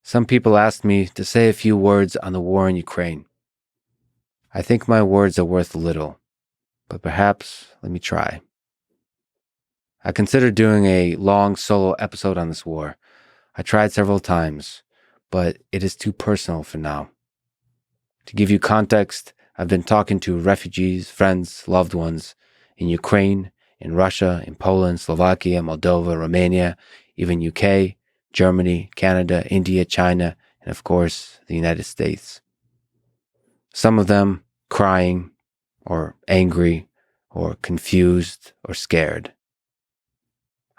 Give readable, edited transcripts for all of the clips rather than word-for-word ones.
Some people asked me to say a few words on the war in Ukraine. I think my words are worth little, but perhaps let me try. I considered doing a long solo episode on this war. I tried several times, but it is too personal for now. To give you context, I've been talking to refugees, friends, loved ones in Ukraine, in Russia, in Poland, Slovakia, Moldova, Romania, even UK, Germany, Canada, India, China, and of course, the United States. Some of them crying, or angry, or confused, or scared.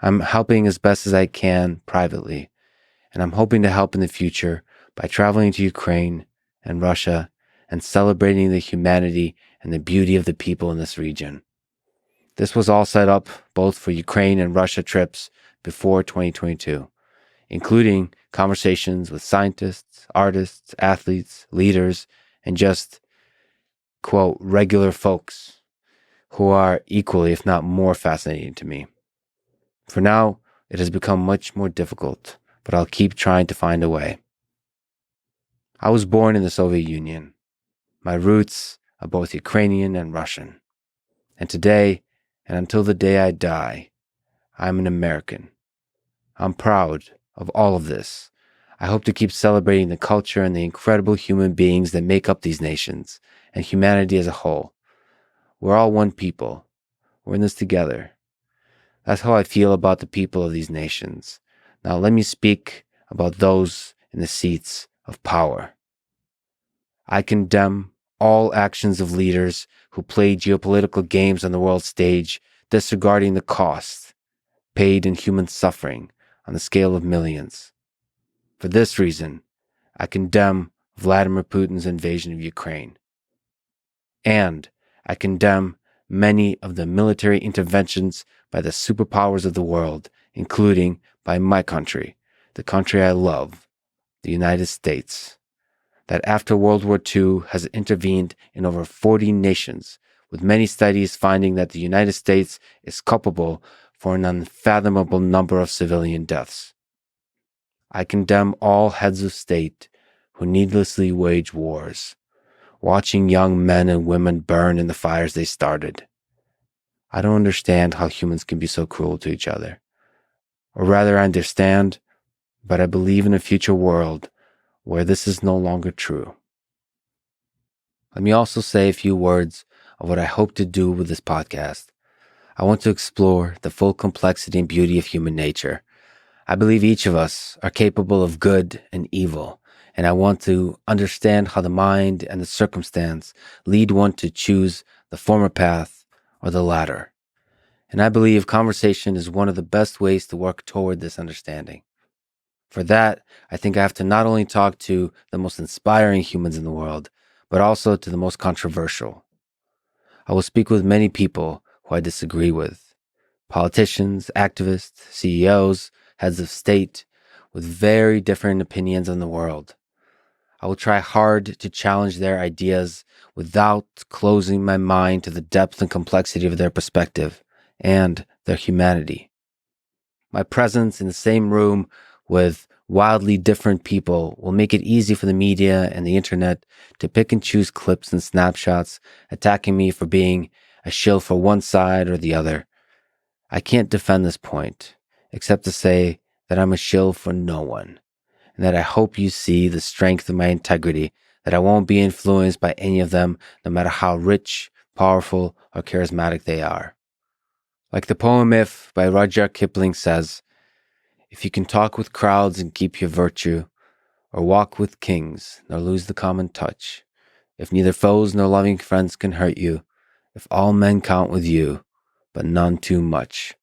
I'm helping as best as I can privately, and I'm hoping to help in the future by traveling to Ukraine and Russia and celebrating the humanity and the beauty of the people in this region. This was all set up both for Ukraine and Russia trips before 2022, including conversations with scientists, artists, athletes, leaders, and just, quote, regular folks who are equally, if not more fascinating to me. For now, it has become much more difficult, but I'll keep trying to find a way. I was born in the Soviet Union. My roots are both Ukrainian and Russian. And today, and until the day I die, I'm an American. I'm proud of all of this. I hope to keep celebrating the culture and the incredible human beings that make up these nations and humanity as a whole. We're all one people. We're in this together. That's how I feel about the people of these nations. Now let me speak about those in the seats of power. I condemn all actions of leaders who play geopolitical games on the world stage, disregarding the cost paid in human suffering on the scale of millions. For this reason, I condemn Vladimir Putin's invasion of Ukraine. And I condemn many of the military interventions by the superpowers of the world, including by my country, the country I love, the United States, that after World War II has intervened in over 40 nations, with many studies finding that the United States is culpable for an unfathomable number of civilian deaths. I condemn all heads of state who needlessly wage wars, watching young men and women burn in the fires they started. I don't understand how humans can be so cruel to each other. Or rather, I understand, but I believe in a future world where this is no longer true. Let me also say a few words of what I hope to do with this podcast. I want to explore the full complexity and beauty of human nature. I believe each of us are capable of good and evil, and I want to understand how the mind and the circumstance lead one to choose the former path or the latter. And I believe conversation is one of the best ways to work toward this understanding. For that, I think I have to not only talk to the most inspiring humans in the world, but also to the most controversial. I will speak with many people who I disagree with. Politicians, activists, CEOs, heads of state, with very different opinions on the world. I will try hard to challenge their ideas without closing my mind to the depth and complexity of their perspective and their humanity. My presence in the same room with wildly different people will make it easy for the media and the internet to pick and choose clips and snapshots, attacking me for being a shill for one side or the other. I can't defend this point, except to say that I'm a shill for no one, and that I hope you see the strength of my integrity, that I won't be influenced by any of them, no matter how rich, powerful, or charismatic they are. Like the poem If by Rudyard Kipling says, if you can talk with crowds and keep your virtue, or walk with kings, nor lose the common touch, if neither foes nor loving friends can hurt you, if all men count with you, but none too much.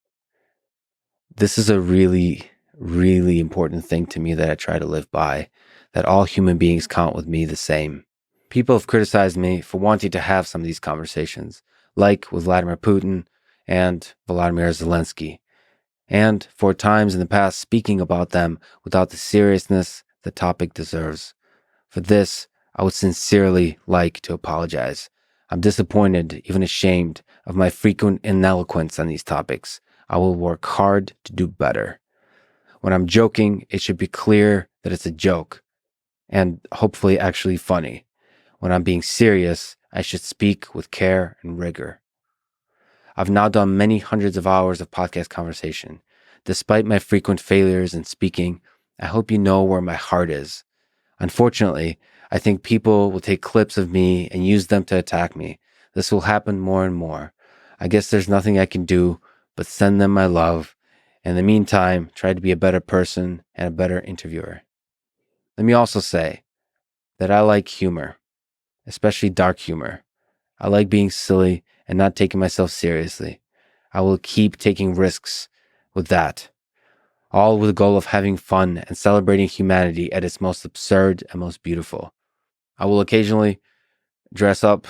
This is a really, really important thing to me that I try to live by, that all human beings count with me the same. People have criticized me for wanting to have some of these conversations, like with Vladimir Putin and Volodymyr Zelensky, and for times in the past speaking about them without the seriousness the topic deserves. For this, I would sincerely like to apologize. I'm disappointed, even ashamed, of my frequent ineloquence on these topics. I will work hard to do better. When I'm joking, it should be clear that it's a joke and hopefully actually funny. When I'm being serious, I should speak with care and rigor. I've now done many hundreds of hours of podcast conversation. Despite my frequent failures in speaking, I hope you know where my heart is. Unfortunately, I think people will take clips of me and use them to attack me. This will happen more and more. I guess there's nothing I can do but send them my love. In the meantime, try to be a better person and a better interviewer. Let me also say that I like humor, especially dark humor. I like being silly and not taking myself seriously. I will keep taking risks with that, all with the goal of having fun and celebrating humanity at its most absurd and most beautiful. I will occasionally dress up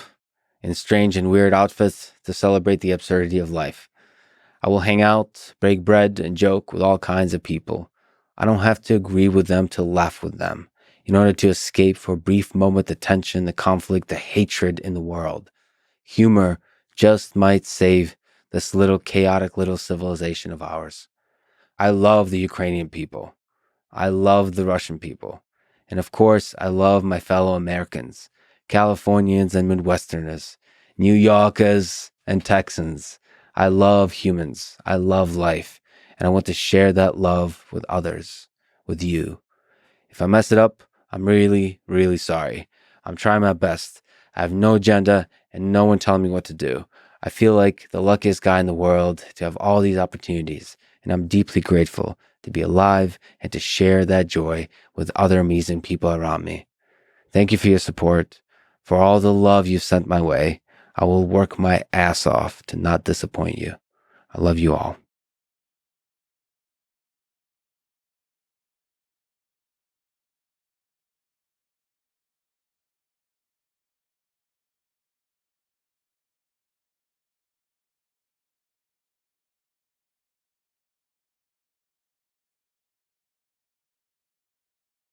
in strange and weird outfits to celebrate the absurdity of life. I will hang out, break bread, and joke with all kinds of people. I don't have to agree with them to laugh with them in order to escape for a brief moment the tension, the conflict, the hatred in the world. Humor just might save this little chaotic little civilization of ours. I love the Ukrainian people. I love the Russian people. And of course, I love my fellow Americans, Californians and Midwesterners, New Yorkers and Texans. I love humans. I love life. And I want to share that love with others, with you. If I mess it up, I'm really, really sorry. I'm trying my best. I have no agenda and no one telling me what to do. I feel like the luckiest guy in the world to have all these opportunities, and I'm deeply grateful to be alive and to share that joy with other amazing people around me. Thank you for your support, for all the love you've sent my way. I will work my ass off to not disappoint you. I love you all.